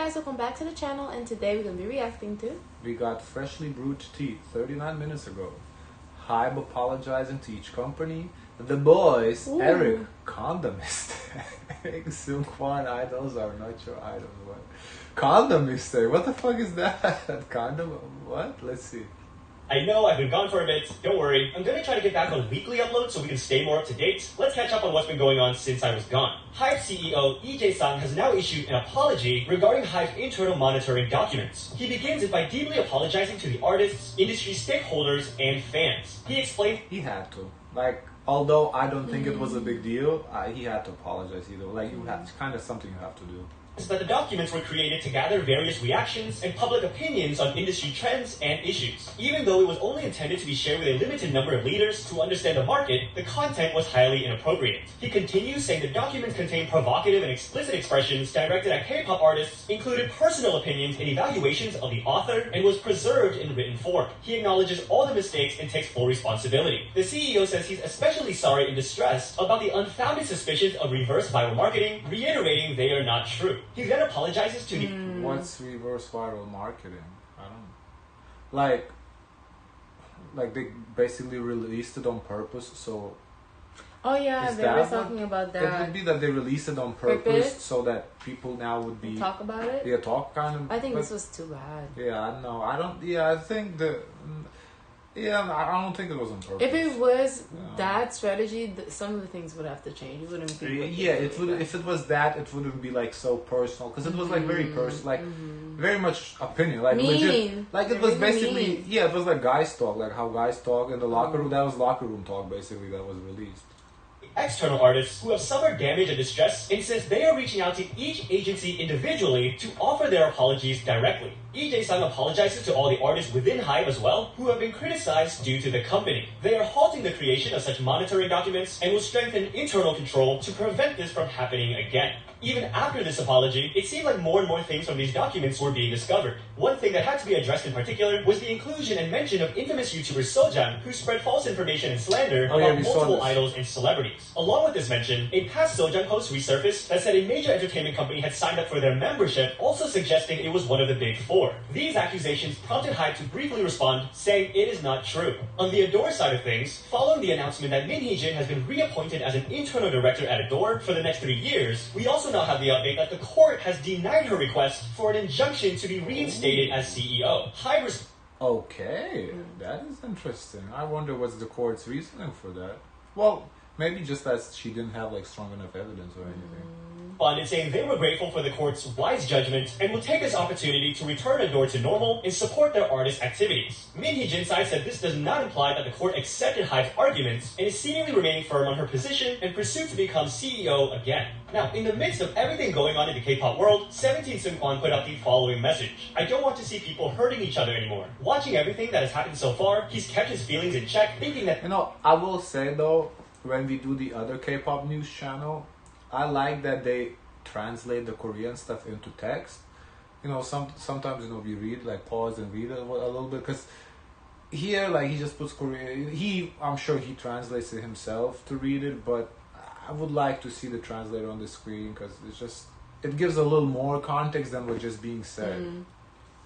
guys, welcome back to the channel, and today we're going to be reacting to... We got freshly brewed tea 39 minutes ago. HYBE Apologizing to each company. The BOYZ Eric Condom Mistake. Seungkwan idols are not your idols. What? Condom Mistake? What the fuck is that? Condom? What? Let's see. I know I've been gone for a bit, don't worry. I'm gonna try to get back on weekly uploads so we can stay more up to date. Let's catch up on what's been going on since I was gone. HYBE CEO Lee-jae-sang has now issued an apology regarding HYBE's internal monitoring documents. He begins it by deeply apologizing to the artists, industry stakeholders, and fans. He explained he had to. Like, although I don't think it was a big deal, he had to apologize either. Like, it's kind of something you have to do. that the documents were created to gather various reactions and public opinions on industry trends and issues. Even though it was only intended to be shared with a limited number of leaders to understand the market, the content was highly inappropriate. He continues saying the documents contain provocative and explicit expressions directed at K-pop artists, included personal opinions and evaluations of the author, and was preserved in written form. He acknowledges all the mistakes and takes full responsibility. The CEO says he's especially sorry and distressed about the unfounded suspicions of reverse viral marketing, reiterating they are not true. He then apologizes to the... What's reverse viral marketing? I don't know. Like they basically released it on purpose, so... Oh yeah, they were talking about that. It would be that they released it on purpose so that people now would be... Talk about it? Yeah, talk kind of... I think this was too bad. Yeah, I know. I don't... Yeah, I think the... Yeah, I don't think it was on purpose. If it was that strategy, some of the things would have to change. It wouldn't be... Yeah, it would. If it was that, it wouldn't be like so personal, because it was like very personal, like very much opinion, like legit. Like it was basically, yeah, it was like guys talk, like how guys talk in the locker room. That was locker room talk, basically, that was released. External artists who have suffered damage and distress, and says they are reaching out to each agency individually to offer their apologies directly. Lee-jae-sang apologizes to all the artists within HYBE as well who have been criticized due to the company. They are halting the creation of such monitoring documents and will strengthen internal control to prevent this from happening again. Even after this apology, it seemed like more and more things from these documents were being discovered. One thing that had to be addressed in particular was the inclusion and mention of infamous YouTuber Sojang, who spread false information and slander about multiple idols and celebrities. Along with this mention, a past Sojang post resurfaced that said a major entertainment company had signed up for their membership, also suggesting it was one of the big four. These accusations prompted HYBE to briefly respond, saying it is not true. On the Ador side of things, following the announcement that Min Hee-jin has been reappointed as an internal director at Ador for the next 3 years, we also now have the update that the court has denied her request for an injunction to be reinstated as CEO. HYBE Okay, that is interesting. I wonder what's the court's reasoning for that. Well, maybe just that she didn't have like strong enough evidence or anything. Responded saying they were grateful for the court's wise judgment and will take this opportunity to return Ador to normal and support their artist activities. Min Hee-jin side said this does not imply that the court accepted HYBE's arguments and is seemingly remaining firm on her position and pursued to become CEO again. Now, in the midst of everything going on in the K-pop world, 17 Seungkwan put out the following message. I don't want to see people hurting each other anymore. Watching everything that has happened so far, he's kept his feelings in check, thinking that... You know, I will say though, when we do the other K-pop news channel, I like that they translate the Korean stuff into text. You know, sometimes, you know, we read, like pause and read it a little bit, because here, like, he just puts Korean, I'm sure he translates it himself to read it, but I would like to see the translator on the screen, because it gives a little more context than what's just being said.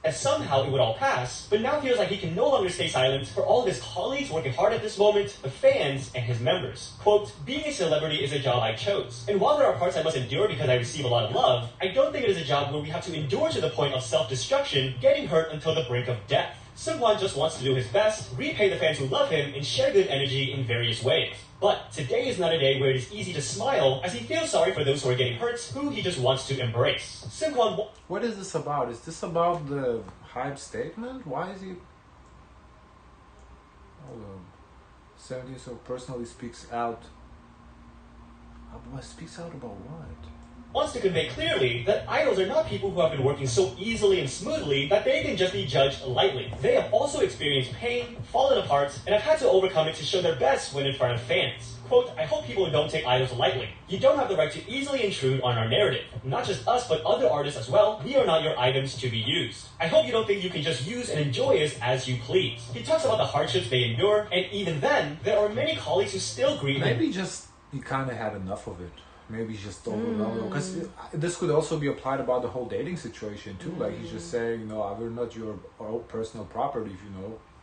As somehow it would all pass, but now feels like he can no longer stay silent for all of his colleagues working hard at this moment, the fans, and his members. Quote, being a celebrity is a job I chose. And while there are parts I must endure because I receive a lot of love, I don't think it is a job where we have to endure to the point of self-destruction, getting hurt until the brink of death. Seungkwan just wants to do his best, repay the fans who love him, and share good energy in various ways. But today is not a day where it is easy to smile, as he feels sorry for those who are getting hurt, who he just wants to embrace. Seungkwan... What is this about? Is this about the HYBE statement? Why is he... Hold on. 17 so personally speaks out... Speaks out about what? Wants to convey clearly that idols are not people who have been working so easily and smoothly that they can just be judged lightly. They have also experienced pain, fallen apart, and have had to overcome it to show their best when in front of fans. Quote, I hope people don't take idols lightly. You don't have the right to easily intrude on our narrative. Not just us, but other artists as well. We are not your items to be used. I hope you don't think you can just use and enjoy us as you please. He talks about the hardships they endure, and even then, there are many colleagues who still grieve. Maybe just he kind of had enough of it. maybe he's just overwhelmed. Because this could also be applied about the whole dating situation too. Like he's just saying, I will not your personal property.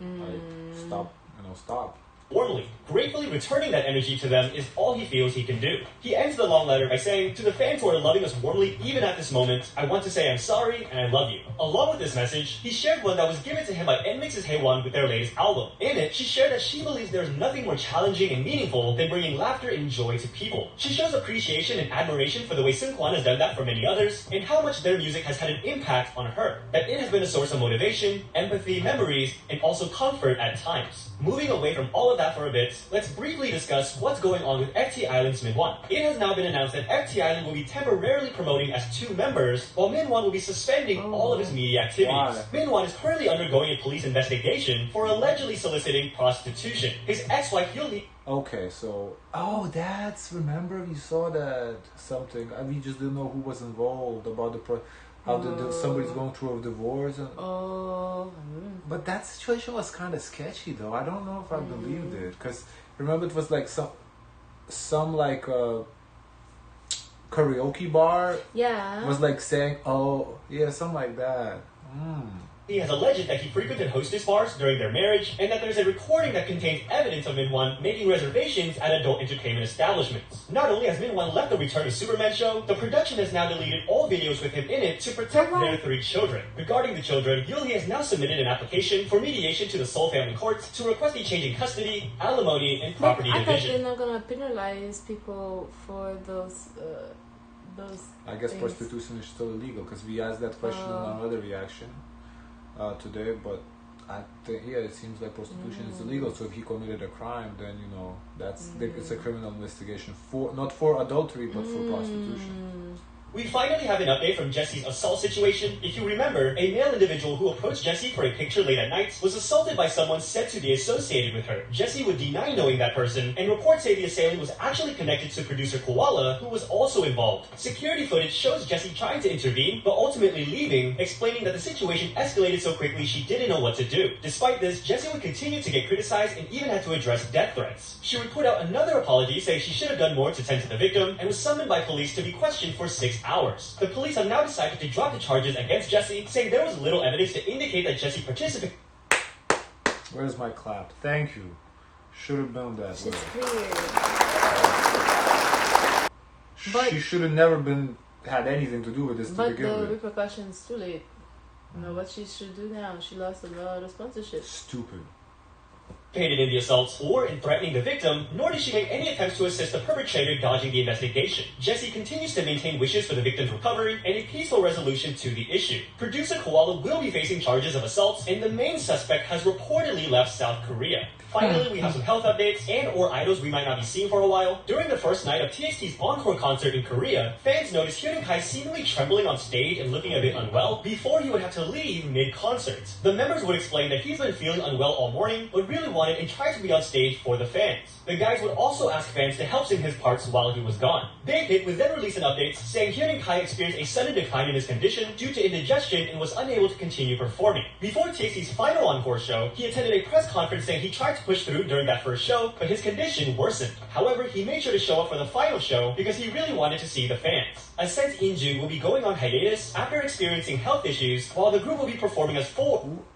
Like stop. Warmly, gratefully returning that energy to them is all he feels he can do. He ends the long letter by saying, "To the fans who are loving us warmly even at this moment, I want to say I'm sorry and I love you." Along with this message, he shared one that was given to him by NMIXX's Minhwan with their latest album. In it, she shared that she believes there's nothing more challenging and meaningful than bringing laughter and joy to people. She shows appreciation and admiration for the way Seungkwan has done that for many others, and how much their music has had an impact on her. That it has been a source of motivation, empathy, memories, and also comfort at times. Moving away from all of that for a bit, let's briefly discuss what's going on with FT Island's Minhwan. It has now been announced that FT Island will be temporarily promoting as 2 members, while Minhwan will be suspending all of his media activities. Why? Minhwan is currently undergoing a police investigation for allegedly soliciting prostitution. His ex-wife Hyun. Okay, so remember we saw that something. We just didn't know who was involved about somebody's going through a divorce. But that situation was kind of sketchy, though. I don't know if I believed it, because remember it was like some like karaoke bar. Yeah. Was like saying, something like that. He has alleged that he frequented hostess bars during their marriage, and that there's a recording that contains evidence of Minhwan making reservations at adult entertainment establishments. Not only has Minhwan left the Return of Superman show, the production has now deleted all videos with him in it to protect their 3 children. Regarding the children, Yuli has now submitted an application for mediation to the Seoul Family Courts to request a change in custody, alimony, and property I thought division. they're not gonna penalize people for those. I guess things. prostitution is still illegal, because we asked that question in another reaction today, but I think it seems like prostitution is illegal. So if he committed a crime, then it's a criminal investigation not for adultery but for prostitution. We finally have an update from Jessi's assault situation. If you remember, a male individual who approached Jessi for a picture late at night was assaulted by someone said to be associated with her. Jessi would deny knowing that person, and reports say the assailant was actually connected to producer Koala, who was also involved. Security footage shows Jessi trying to intervene, but ultimately leaving, explaining that the situation escalated so quickly she didn't know what to do. Despite this, Jessi would continue to get criticized and even had to address death threats. She would put out another apology saying she should have done more to tend to the victim, and was summoned by police to be questioned for 6 hours. The police have now decided to drop the charges against Jessi, saying there was little evidence to indicate that Jessi participated. Where's my clap? Thank you. Should have known that. It's weird. She should have never had anything to do with this to But begin the with. repercussions too late. You know what she should do now? She lost a lot of sponsorship. Stupid. In the assaults or in threatening the victim, nor did she make any attempts to assist the perpetrator dodging the investigation. Jessi continues to maintain wishes for the victim's recovery and a peaceful resolution to the issue. Producer Koala will be facing charges of assaults, and the main suspect has reportedly left South Korea. Finally, we have some health updates and/or idols we might not be seeing for a while. During the first night of TXT's encore concert in Korea, fans noticed Hyun seemingly trembling on stage and looking a bit unwell before he would have to leave mid-concert. The members would explain that he's been feeling unwell all morning, but really wanted and tried to be on stage for the fans. The guys would also ask fans to help sing his parts while he was gone. Big Hit would then release an update saying Hyun experienced a sudden decline in his condition due to indigestion and was unable to continue performing. Before TXT's final encore show, he attended a press conference saying he tried to push through during that first show, but his condition worsened. However, he made sure to show up for the final show because he really wanted to see the fans. Ascent Inju will be going on hiatus after experiencing health issues, while the group will be performing as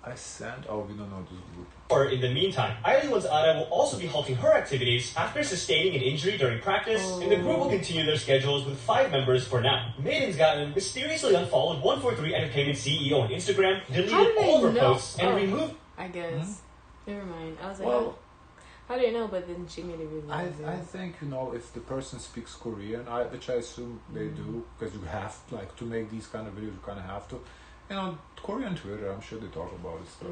Ascent? Oh, we don't know this group. In the meantime, ILE1's Ara will also be halting her activities after sustaining an injury during practice, and the group will continue their schedules with 5 members for now. Maiden's Gotten mysteriously unfollowed 143 Entertainment CEO on Instagram, deleted all of her posts, and removed... I guess. Never mind. I was like, Well, how do you know? But then she made it really I think, if the person speaks Korean, which I assume they do, because you have, to make these kind of videos, you kind of have to. Korean Twitter, I'm sure they talk about it stuff.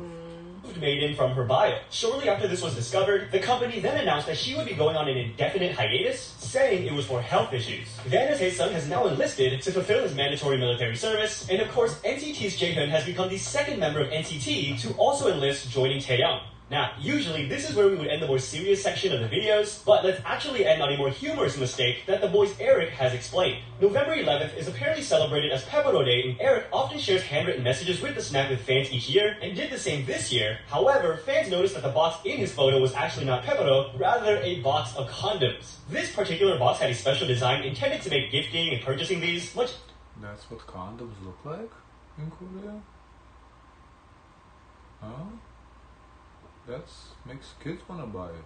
Maiden from her bio. Shortly after this was discovered, the company then announced that she would be going on an indefinite hiatus, saying it was for health issues. Then Hae-sun has now enlisted to fulfill his mandatory military service, and of course NCT's Jaehyun has become the second member of NCT to also enlist, joining Taeyang. Now, usually this is where we would end the more serious section of the videos, but let's actually end on a more humorous mistake that the BOYZ Eric has explained. November 11th is apparently celebrated as Pepero Day, and Eric often shares handwritten messages with the snap with fans each year, and did the same this year. However, fans noticed that the box in his photo was actually not Pepero, rather a box of condoms. This particular box had a special design intended to make gifting and purchasing these much... That's what condoms look like in Korea? Huh? That makes kids want to buy it.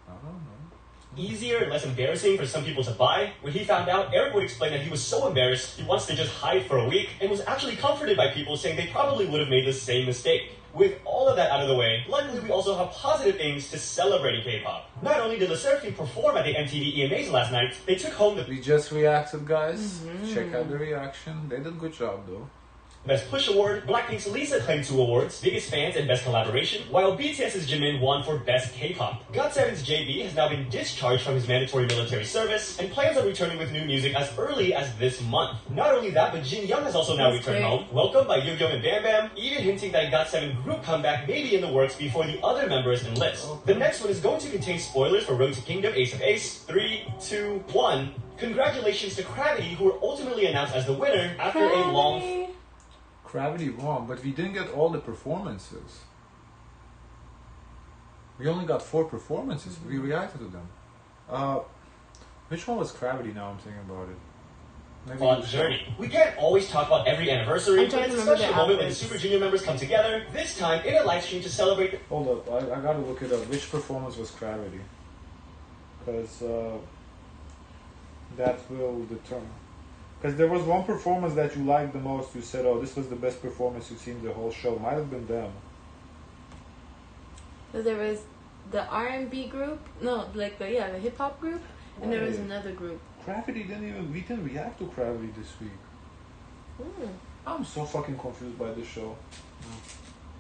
I don't know. Easier and less embarrassing for some people to buy. When he found out, Eric would explain that he was so embarrassed he wants to just hide for a week, and was actually comforted by people saying they probably would have made the same mistake. With all of that out of the way, luckily we also have positive things to celebrating K-pop. Not only did the Seraphim perform at the MTV EMAs last night, they took home the We just reacted, guys. Check out the reaction. They did a good job, though. Best Push Award. Blackpink's Lisa claimed 2 awards, Biggest Fans and Best Collaboration, while BTS's Jimin won for Best K-pop. GOT7's JB has now been discharged from his mandatory military service and plans on returning with new music as early as this month. Not only that, but Jin Young has also now returned home, welcomed by Yoongyung and Bam Bam, even hinting that a GOT7 group comeback may be in the works before the other members enlist. The next one is going to contain spoilers for Road to Kingdom Ace of Ace. 3, 2, 1. Congratulations to Gravity, who were ultimately announced as the winner after a long... Gravity won, but we didn't get all the performances. We only got 4 performances. We reacted to them. Which one was Gravity now I'm thinking about it? Maybe On Journey. We can't always talk about every anniversary, but it's a special moment when the Super Junior members come together, this time in a live stream to celebrate... Hold up, I gotta look it up. Which performance was Gravity? Because that will determine. Because there was one performance that you liked the most. You said, oh, this was the best performance you've seen the whole show. Might have been them. So there was the R&B group. No, like the hip-hop group. And there was another group. Gravity we didn't react to Gravity this week. I'm so fucking confused by this show.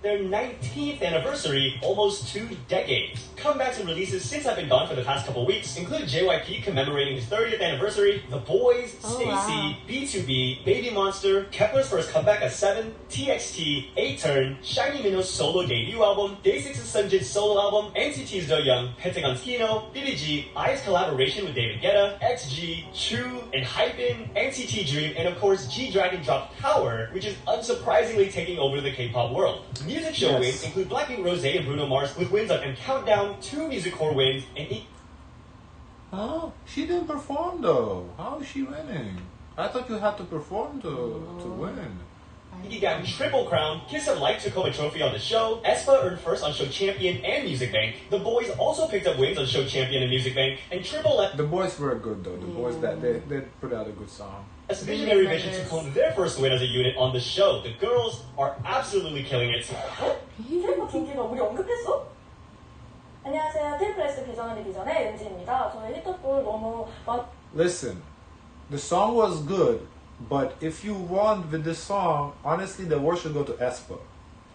Their 19th anniversary, almost 2 decades. Comebacks and releases since I've been gone for the past couple weeks include JYP commemorating his 30th anniversary, The BOYZ, Stacy, B2B, Baby Monster, Kepler's first comeback at 7, TXT, A-Turn, Shiny Minho's solo debut album, Day6's Sunjin's solo album, NCT's Do Young, Pentagon's Kino, BBG, IVE's collaboration with David Guetta, XG, True, and HYBE, NCT Dream, and of course G-Dragon dropped Power, which is unsurprisingly taking over the K-pop world. Music show wins include Blackpink Rosé and Bruno Mars with wins on M Countdown, 2 music core wins, and Huh? She didn't perform though. How is she winning? I thought you had to perform to win. He got Triple Crown, Kiss of Life took home a trophy on the show, aespa earned first on Show Champion and Music Bank, the BOYZ also picked up wins on Show Champion and Music Bank, and Triple F... The BOYZ were good though. The BOYZ, they put out a good song. As Visionary Vision took home their first win as a unit on the show. The girls are absolutely killing it. 트리플 킹키가 우리 언급했어? 안녕하세요. 트리플 S 비전하기 전에 은지입니다. 저는 히트볼 너무 Listen, the song was good, but if you run with this song, honestly, the award should go to aespa.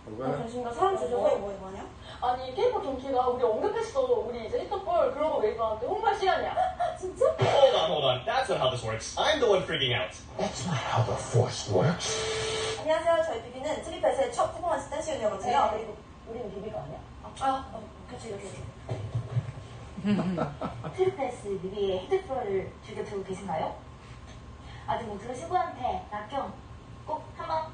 Okay? 관심과 사랑 주셔서 뭐냐? 아니 K-pop 킹키가 우리 언급했어. 우리 이제 히트볼 그러고 웨이브한테 홍보할 시간이야. 진짜? Hold on. That's not how this works. I'm the one freaking out. That's not how the force works. 안녕하세요. 저희 비비는 트리플 S의 첫 퍼포먼스 댄스 유니어거든요. 그리고 우리는 비비가 아니야? 그치. 트리플 S 비비의 히트볼을 즐겨주고 계신가요? 아직 못 들으신 분한테 낙경 꼭 한번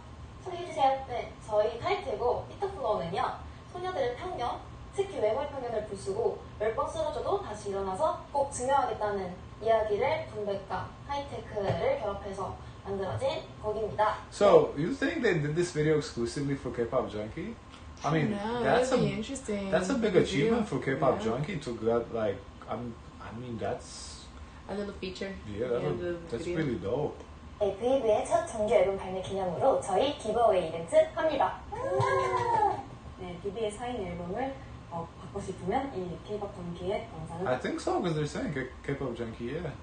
소개해주세요. 네, 저희 타이틀곡 히트플로우는요. 소녀들의 편견, 특히 외모의 편견을 부수고 몇 번 쓰러져도 다시 일어나서 꼭 증명하겠다는 이야기를 분백과 하이테크를 결합해서 만들어진 곡입니다. So, you think they did this video exclusively for K-pop Junkie? I mean, that's a big achievement for K-pop Junkie to get like, I mean that's a little feature. Yeah, that's really dope. 네, VV의 첫 정규 앨범 발매 기념으로 저희 기버웨이 이벤트 합니다. 네, 비비의 사인 앨범을 받고 싶으면 이 K-pop 전기의 영상을 I think so, because they're saying K-pop Junkie, yeah.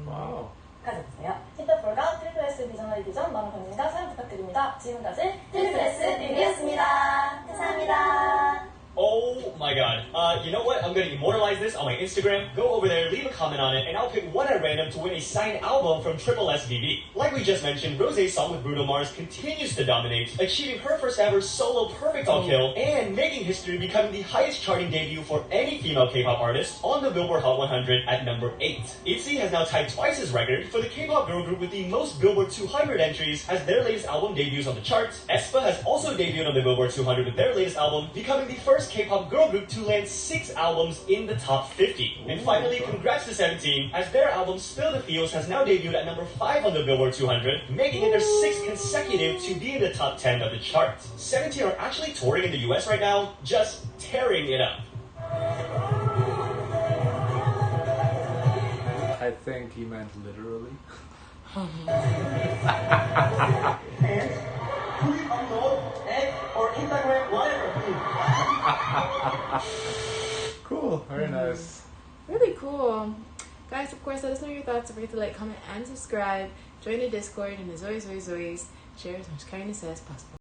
Wow. 가져보세요. 히트볼과 트리플 S 비전을 비전 많은 관심과 사랑 부탁드립니다. 지금까지 트리플 S 비비였습니다. 감사합니다. Oh my my god. You know what? I'm gonna immortalize this on my Instagram. Go over there, leave a comment on it, and I'll pick one at random to win a signed album from Triple SVB. Like we just mentioned, Rosé's song with Bruno Mars continues to dominate, achieving her first ever solo perfect on Kill, and making history, becoming the highest charting debut for any female K-pop artist on the Billboard Hot 100 at number 8. ITZY has now tied TWICE's record for the K-pop girl group with the most Billboard 200 entries as their latest album debuts on the charts. aespa has also debuted on the Billboard 200 with their latest album, becoming the first K-pop girl group to land 6 albums in the top 50. And finally, congrats to 17, as their album Spill the Feels has now debuted at number 5 on the Billboard 200, making it their 6th consecutive to be in the top 10 of the chart. 17 are actually touring in the US right now, just tearing it up. I think he meant literally. And please upload X or Instagram, whatever, please. Cool, very nice. Really cool. Guys, of course, let us know your thoughts. Don't forget to like, comment, and subscribe. Join the Discord and as always, share as much kindness as possible.